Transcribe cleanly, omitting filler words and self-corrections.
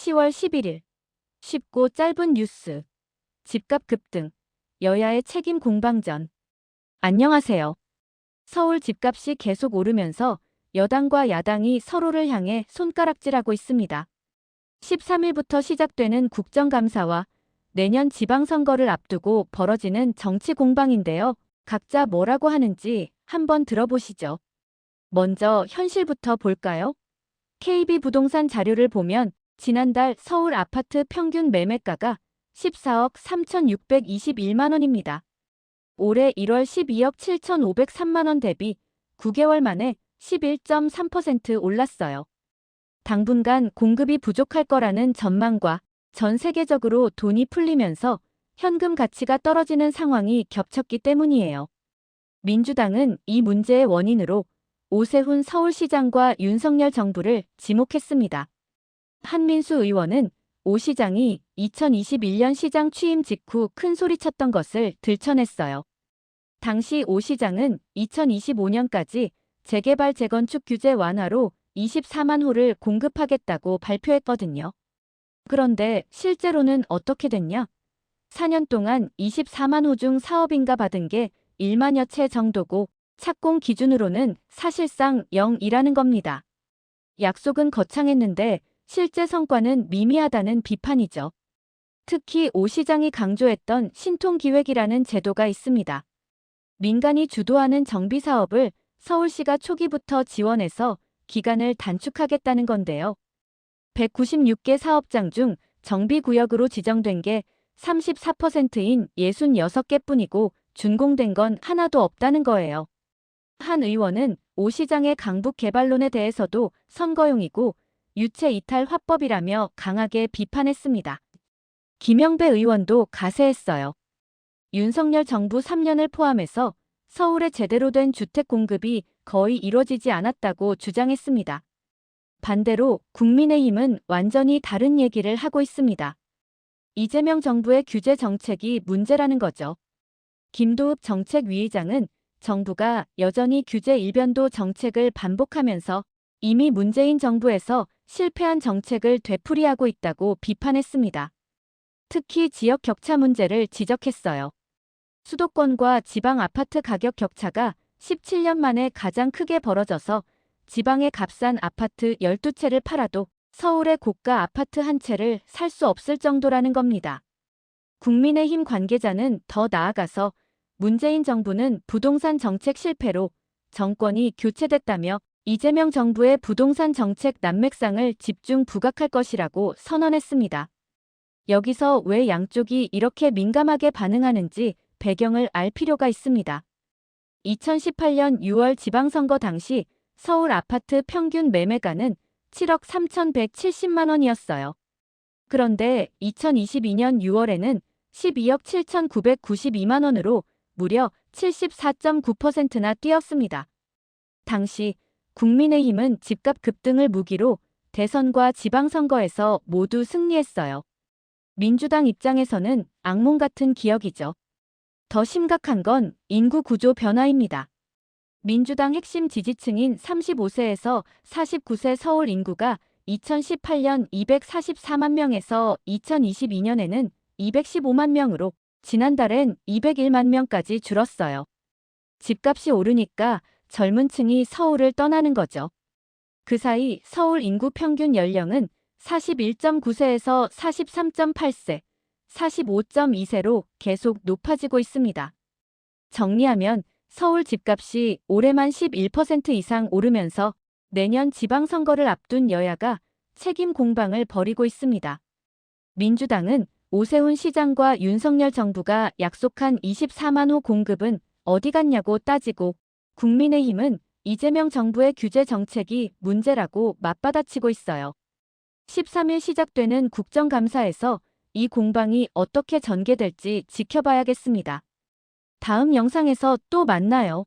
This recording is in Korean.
10월 11일. 쉽고 짧은 뉴스. 집값 급등. 여야의 책임 공방전. 안녕하세요. 서울 집값이 계속 오르면서 여당과 야당이 서로를 향해 손가락질하고 있습니다. 13일부터 시작되는 국정감사와 내년 지방선거를 앞두고 벌어지는 정치 공방인데요. 각자 뭐라고 하는지 한번 들어보시죠. 먼저 현실부터 볼까요? KB부동산 자료를 보면 지난달 서울 아파트 평균 매매가가 14억 3,621만 원입니다. 올해 1월 12억 7,503만 원 대비 9개월 만에 11.3% 올랐어요. 당분간 공급이 부족할 거라는 전망과 전 세계적으로 돈이 풀리면서 현금 가치가 떨어지는 상황이 겹쳤기 때문이에요. 민주당은 이 문제의 원인으로 오세훈 서울시장과 윤석열 정부를 지목했습니다. 한민수 의원은 오 시장이 2021년 시장 취임 직후 큰 소리쳤던 것을 들춰냈어요. 당시 오 시장은 2025년까지 재개발 재건축 규제 완화로 24만 호를 공급하겠다고 발표했거든요. 그런데 실제로는 어떻게 됐냐? 4년 동안 24만 호 중 사업인가 받은 게 1만여 채 정도고 착공 기준으로는 사실상 0이라는 겁니다. 약속은 거창했는데 실제 성과는 미미하다는 비판이죠. 특히 오 시장이 강조했던 신통기획이라는 제도가 있습니다. 민간이 주도하는 정비사업을 서울시가 초기부터 지원해서 기간을 단축하겠다는 건데요. 196개 사업장 중 정비구역으로 지정된 게 34%인 66개뿐이고 준공된 건 하나도 없다는 거예요. 한 의원은 오 시장의 강북 개발론에 대해서도 선거용이고 유체 이탈 화법이라며 강하게 비판했습니다. 김영배 의원도 가세했어요. 윤석열 정부 3년을 포함해서 서울에 제대로 된 주택 공급이 거의 이뤄지지 않았다고 주장했습니다. 반대로 국민의힘은 완전히 다른 얘기를 하고 있습니다. 이재명 정부의 규제 정책이 문제라는 거죠. 김도읍 정책위의장은 정부가 여전히 규제 일변도 정책을 반복하면서 이미 문재인 정부에서 실패한 정책을 되풀이하고 있다고 비판했습니다. 특히 지역 격차 문제를 지적했어요. 수도권과 지방 아파트 가격 격차가 17년 만에 가장 크게 벌어져서 지방의 값싼 아파트 12채를 팔아도 서울의 고가 아파트 한 채를 살 수 없을 정도라는 겁니다. 국민의힘 관계자는 더 나아가서 문재인 정부는 부동산 정책 실패로 정권이 교체됐다며 이재명 정부의 부동산 정책 난맥상을 집중 부각할 것이라고 선언했습니다. 여기서 왜 양쪽이 이렇게 민감하게 반응하는지 배경을 알 필요가 있습니다. 2018년 6월 지방선거 당시 서울 아파트 평균 매매가는 7억 3,170만 원이었어요. 그런데 2022년 6월에는 12억 7,992만 원으로 무려 74.9%나 뛰었습니다. 당시 국민의힘은 집값 급등을 무기로 대선과 지방선거에서 모두 승리했어요. 민주당 입장에서는 악몽 같은 기억이죠. 더 심각한 건 인구 구조 변화입니다. 민주당 핵심 지지층인 35세에서 49세 서울 인구가 2018년 244만 명에서 2022년에는 215만 명으로 지난달엔 201만 명까지 줄었어요. 집값이 오르니까 젊은 층이 서울을 떠나는 거죠. 그 사이 서울 인구 평균 연령은 41.9세에서 43.8세, 45.2세로 계속 높아지고 있습니다. 정리하면 서울 집값이 올해만 11% 이상 오르면서 내년 지방선거를 앞둔 여야가 책임 공방을 벌이고 있습니다. 민주당은 오세훈 시장과 윤석열 정부가 약속한 24만 호 공급은 어디 갔냐고 따지고 국민의힘은 이재명 정부의 규제 정책이 문제라고 맞받아치고 있어요. 13일 시작되는 국정감사에서 이 공방이 어떻게 전개될지 지켜봐야겠습니다. 다음 영상에서 또 만나요.